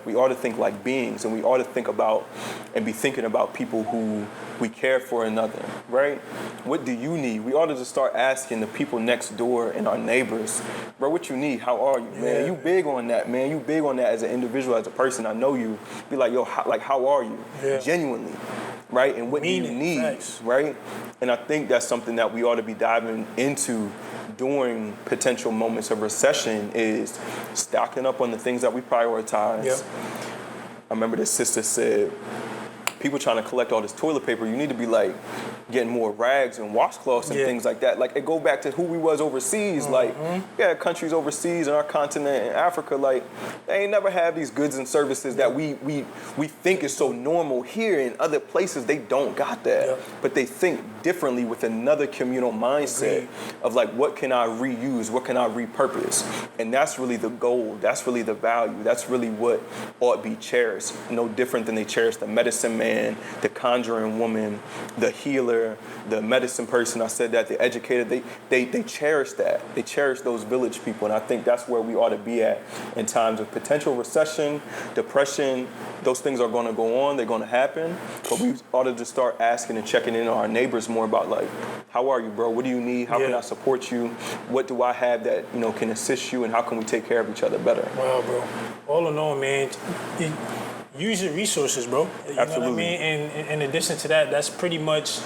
We ought to think like beings, and we ought to think about and be thinking about people who we care for another, right? What do you need? We ought to just start asking the people next door and our neighbors, bro, what you need? How are you, man? You big on that, man. You big on that as an individual, as a person. I know you. Be like, yo, how are you? Genuinely, right? And what do you need, right? And I think that's something that we ought to be diving into during potential moments of recession is stocking up on the things that we prioritize. I remember this sister said, people trying to collect all this toilet paper, you need to be like getting more rags and washcloths and things like that. Like, it go back to who we was overseas. Like, yeah, countries overseas in our continent in Africa, like, they ain't never have these goods and services that we think is so normal. Here in other places, they don't got that. But they think differently with another communal mindset of like, what can I reuse? What can I repurpose? And that's really the goal. That's really the value. That's really what ought to be cherished. No different than they cherish the medicine man, the conjuring woman, the healer, the medicine person. I said that, the educator. They cherish that. They cherish those village people. And I think that's where we ought to be at in times of potential recession, depression. Those things are going to go on. They're going to happen. But we ought to just start asking and checking in on our neighbors more about, like, how are you, bro? What do you need? How can I support you? What do I have that, you know, can assist you? And how can we take care of each other better? Wow, bro. All in all, man, use your resources, bro. You know what I mean? And in addition to that, that's pretty much,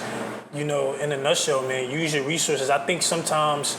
you know, in a nutshell, man, use your resources. I think sometimes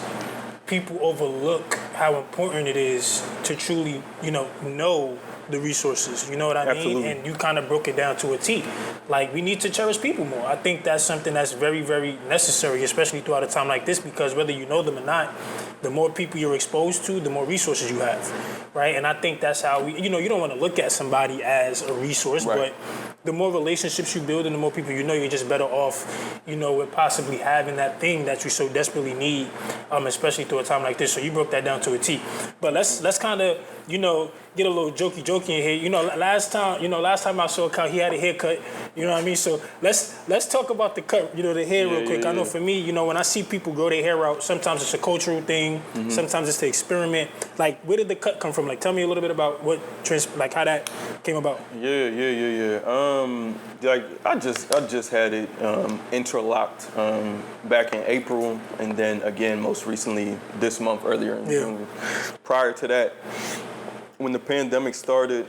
people overlook how important it is to truly, you know the resources, you know what I mean? And you kind of broke it down to a T. Like, we need to cherish people more. I think that's something that's very, very necessary, especially throughout a time like this, because whether you know them or not, the more people you're exposed to, the more resources you have, right? And I think that's how we, you know, you don't want to look at somebody as a resource, but the more relationships you build and the more people you know, you're just better off, you know, with possibly having that thing that you so desperately need, especially through a time like this. So you broke that down to a T. But let's kind of, you know, get a little jokey in here. You know, last time I saw Kyle, he had a haircut. You know what I mean? So let's talk about the cut, you know, the hair real quick. I know for me, you know, when I see people grow their hair out, sometimes it's a cultural thing, sometimes it's the experiment. Like, where did the cut come from? Like, tell me a little bit about like how that came about. Like, I just had it interlocked back in April, and then again most recently this month, earlier in June. Prior to that, when the pandemic started,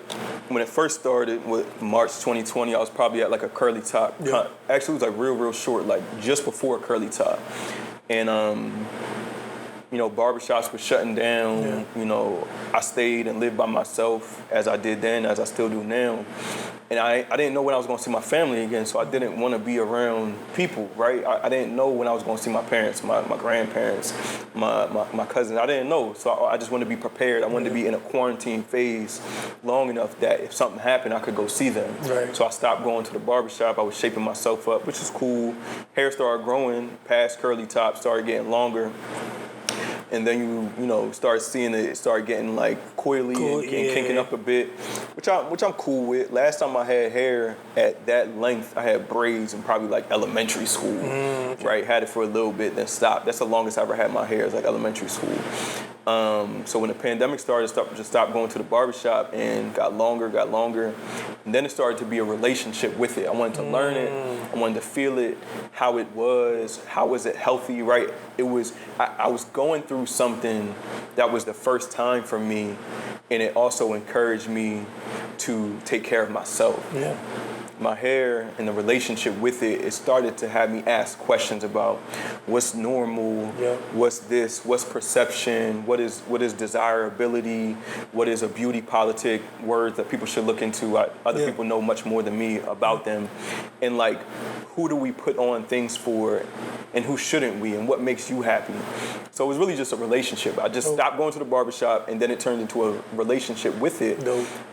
when it first started with March 2020, I was probably at like a curly top. Actually, it was like real short, like just before a curly top. And you know, barbershops were shutting down. You know, I stayed and lived by myself, as I did then, as I still do now. And I didn't know when I was going to see my family again, so I didn't want to be around people, right? I didn't know when I was going to see my parents, my grandparents, my cousins. I didn't know, so I just wanted to be prepared. I wanted to be in a quarantine phase long enough that if something happened, I could go see them. So I stopped going to the barbershop. I was shaping myself up, which is cool. Hair started growing past curly top, started getting longer. And then you know, start seeing it start getting like coily and kinking up a bit, which I'm cool with. Last time I had hair at that length, I had braids in probably like elementary school, right? Had it for a little bit, then stopped. That's the longest I ever had my hair, is like elementary school. So when the pandemic started, just stopped going to the barbershop and got longer. And then it started to be a relationship with it. I wanted to learn it. I wanted to feel it, how it was it healthy, right? It was, I was going through something that was the first time for me, and it also encouraged me to take care of myself. My hair and the relationship with it, it started to have me ask questions about what's normal, what's this, what's perception, what is desirability, what is a beauty politic, words that people should look into. Other people know much more than me about them. And like, who do we put on things for, and who shouldn't we, and what makes you happy? So it was really just a relationship. I just stopped going to the barbershop, and then it turned into a relationship with it.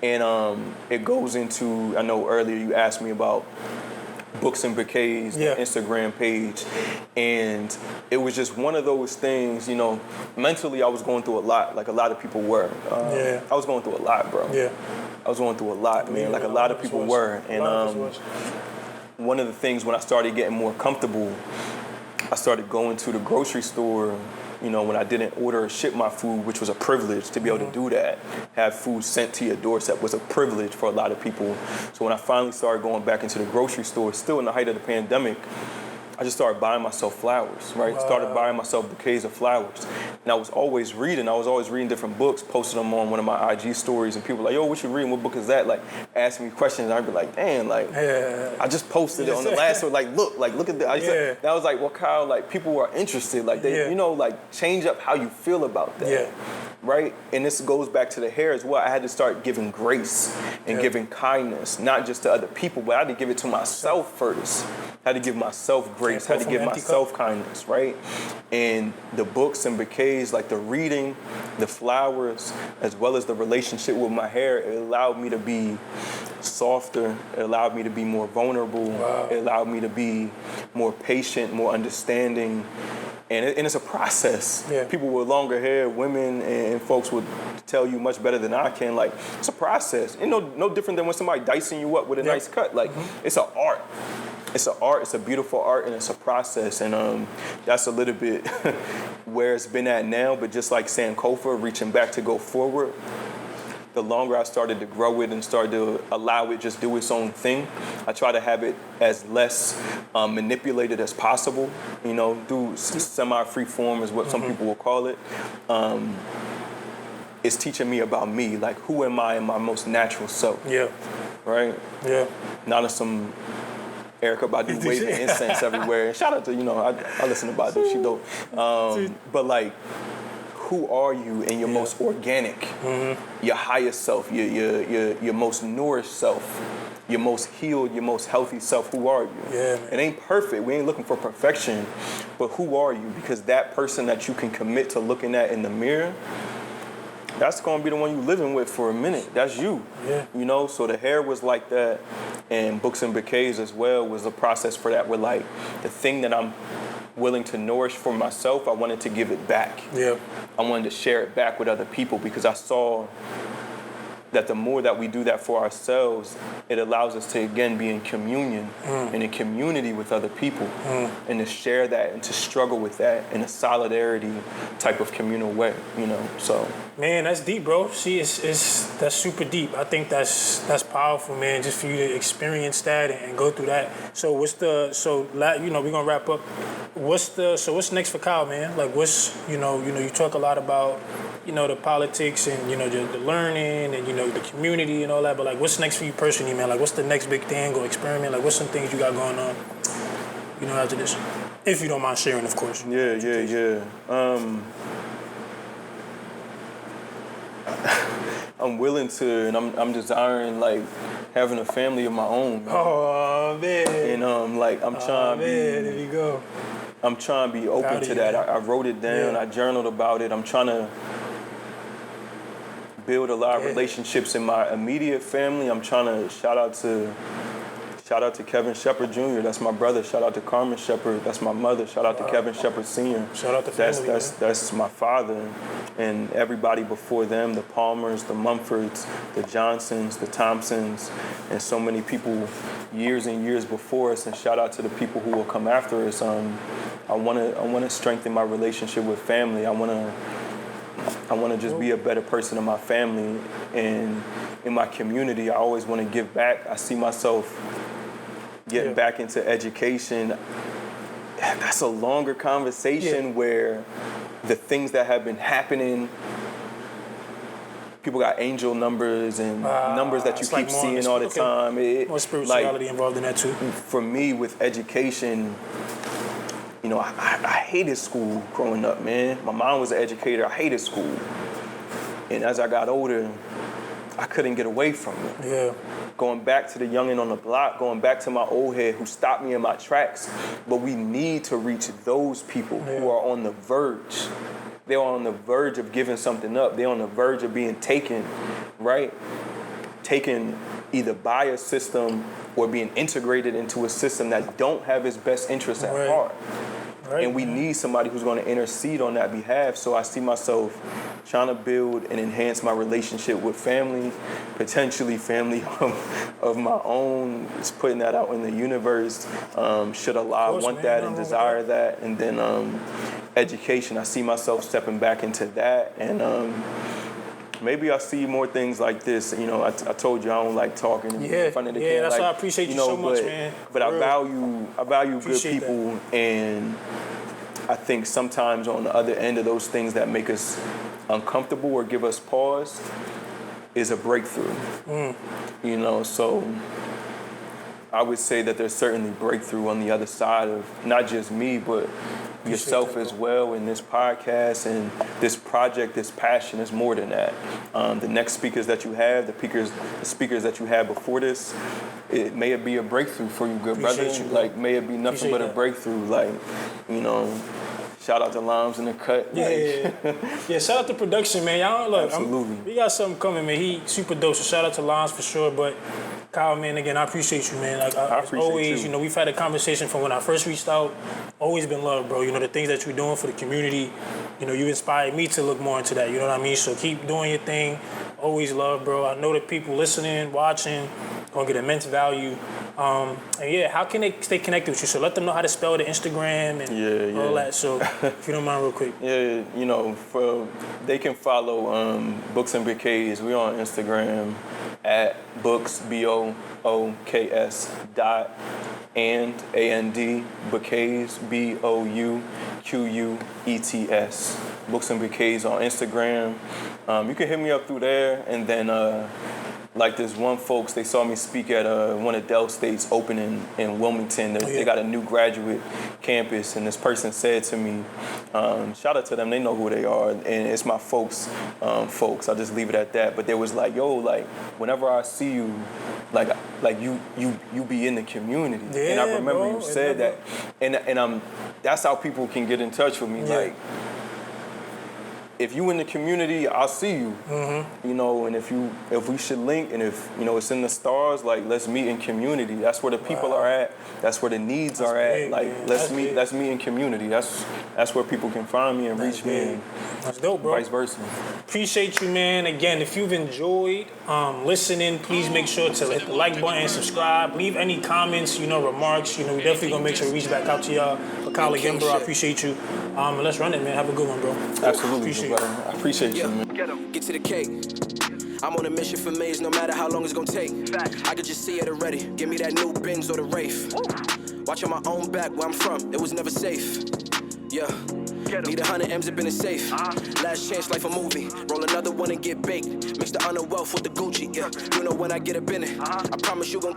And it goes into, I know earlier you asked me about Books and Bouquets, the Instagram page, and it was just one of those things, you know, mentally I was going through a lot, like a lot of people were. I was going through a lot, bro. I was going through a lot, man, like a lot of people were. And one of the things, when I started getting more comfortable, I started going to the grocery store, you know, when I didn't order or ship my food, which was a privilege to be able to do that. Have food sent to your doorstep was a privilege for a lot of people. So when I finally started going back into the grocery store, still in the height of the pandemic, I just started buying myself flowers, right? Started buying myself bouquets of flowers. And I was always reading different books, posted them on one of my IG stories, and people were like, yo, what you reading? What book is that? Like, asking me questions, and I'd be like, damn, like, I just posted it on the last one, like, look at that. And I was like, well, Kyle, like, people are interested. Like, they, you know, like, change up how you feel about that. Yeah. Right? And this goes back to the hair as well. I had to start giving grace and giving kindness, not just to other people, but I had to give it to myself first. I had to give myself grace, I had to give myself kindness, right? And the books and bouquets, like the reading, the flowers, as well as the relationship with my hair, it allowed me to be softer. It allowed me to be more vulnerable. It allowed me to be more patient, more understanding. And it's a process. Yeah. People with longer hair, women and folks would tell you much better than I can. Like, it's a process. And no different than when somebody dicing you up with a nice cut. Like, it's an art. It's an art. It's a beautiful art, and it's a process. And that's a little bit where it's been at now. But just like Sankofa, reaching back to go forward, the longer I started to grow it and started to allow it just do its own thing, I try to have it as less manipulated as possible, you know, do semi-free form is what some people will call it. It's teaching me about me, like who am I in my most natural self? Yeah. Right? Yeah. Not in some Erykah Badu waving incense everywhere. Shout out to, you know, I listen to Badu, she dope. But like, who are you in your most organic, your highest self, your most nourished self, your most healed, your most healthy self? Who are you? Yeah, man. It ain't perfect. We ain't looking for perfection, but who are you? Because that person that you can commit to looking at in the mirror, that's gonna be the one you living with for a minute. That's you. Yeah. You know, so the hair was like that, and books and bouquets as well was a process for that. Where like the thing that I'm willing to nourish for myself, I wanted to give it back. Yeah. I wanted to share it back with other people because I saw that the more that we do that for ourselves, it allows us to again be in communion and in community with other people and to share that and to struggle with that in a solidarity type of communal way, you know, so. Man, that's deep, bro. See, that's super deep. I think that's powerful, man, just for you to experience that and go through that. So you know, we're gonna wrap up. What's next for Kyle, man? Like you know, you talk a lot about, you know, the politics and, you know, the learning and, you know, the community and all that, but like what's next for you personally, man? Like what's the next big thing or experiment? Like what's some things you got going on, you know, after this? If you don't mind sharing, of course. Yeah. I'm willing to, and I'm desiring like having a family of my own. Man. Oh man. And like I'm trying to be. There you go. I'm trying to be open to that. I wrote it down. I journaled about it. I'm trying to build a lot of relationships in my immediate family. I'm trying to shout out to Kevin Sheppard Jr. That's my brother. Shout out to Carmen Sheppard. That's my mother. Shout out to Kevin Sheppard Sr. Shout out to family. That's my father, and everybody before them, the Palmers, the Mumfords, the Johnsons, the Thompsons, and so many people years and years before us. And shout out to the people who will come after us. I want to strengthen my relationship with family. I want to just be a better person in my family and in my community. I always want to give back. I see myself getting back into education. That's a longer conversation where the things that have been happening, people got angel numbers and numbers that you keep seeing all the time. More spirituality involved in that too. For me, with education, you know, I hated school growing up, man. My mom was an educator. I hated school. And as I got older, I couldn't get away from it. Yeah. Going back to the youngin' on the block, going back to my old head who stopped me in my tracks. But we need to reach those people who are on the verge. They're on the verge of giving something up. They're on the verge of being taken, right? Taken either by a system or being integrated into a system that don't have its best interests at heart. Right. And we need somebody who's going to intercede on that behalf. So I see myself trying to build and enhance my relationship with family, potentially family of my own. Just putting that out in the universe. Should Allah want that and desire that. And then education, I see myself stepping back into that. And maybe I see more things like this. You know, I told you I don't like talking in front of the camera. Yeah, that's why I appreciate you so much, man. But I value good people, and I think sometimes on the other end of those things that make us uncomfortable or give us pause is a breakthrough. You know, so I would say that there's certainly breakthrough on the other side of not just me, but yourself as well in this podcast and this project, this passion is more than that. The next speakers that you have, the speakers that you had before this, it may be a breakthrough for you, good brother. Like, may it be nothing but a breakthrough. Like, you know, shout out to Limes in the cut. Yeah, shout out to production, man. Y'all look, absolutely. We got something coming, man. He super dope, so shout out to Limes for sure. But Kyle, man, again, I appreciate you, man. Like, I appreciate always, you know, we've had a conversation from when I first reached out. Always been love, bro. You know, the things that you're doing for the community, you know, you inspired me to look more into that, you know what I mean? So keep doing your thing. Always love, bro. I know that people listening, watching, gonna get immense value. And yeah, how can they stay connected with you? So let them know how to spell the Instagram and all that. So if you don't mind real quick. Yeah, you know, they can follow Books and Bouquets. We're on Instagram at Books, BOOKS and Bouquets, BOUQUETS. Books and Bouquets on Instagram. You can hit me up through there, and then like this one folks, they saw me speak at one of Dell State's opening in Wilmington. They got a new graduate campus, and this person said to me, shout out to them, they know who they are, and it's my folks, I'll just leave it at that. But they was like, yo, like, whenever I see you, like you be in the community. Yeah, and I remember bro, you said that, and that's how people can get in touch with me, like, if you in the community, I'll see you. You know, and if we should link, and if, you know, it's in the stars, like, let's meet in community. That's where the people are at. That's where the needs are at. Big, like, man. let's meet in community. That's where people can find me and reach me. And that's dope, bro. Vice versa. Appreciate you, man. Again, if you've enjoyed listening, please make sure to hit the like button and subscribe. Leave any comments, you know, remarks. You know, we definitely gonna make sure to reach back out to y'all. But Kyle, again, bro, I appreciate you. Let's run it, man. Have a good one, bro. Absolutely, brother. I appreciate you, man. Get to the cake. I'm on a mission for maze, no matter how long it's gonna take. I could just see it already. Give me that new Benz or the Wraith. Watching my own back where I'm from, it was never safe. Yeah. Need 100 M's up in the safe. Last chance, life a movie. Roll another one and get baked. Mix the underwealth with the Gucci. Yeah. You know when I get up in it, I promise you gon'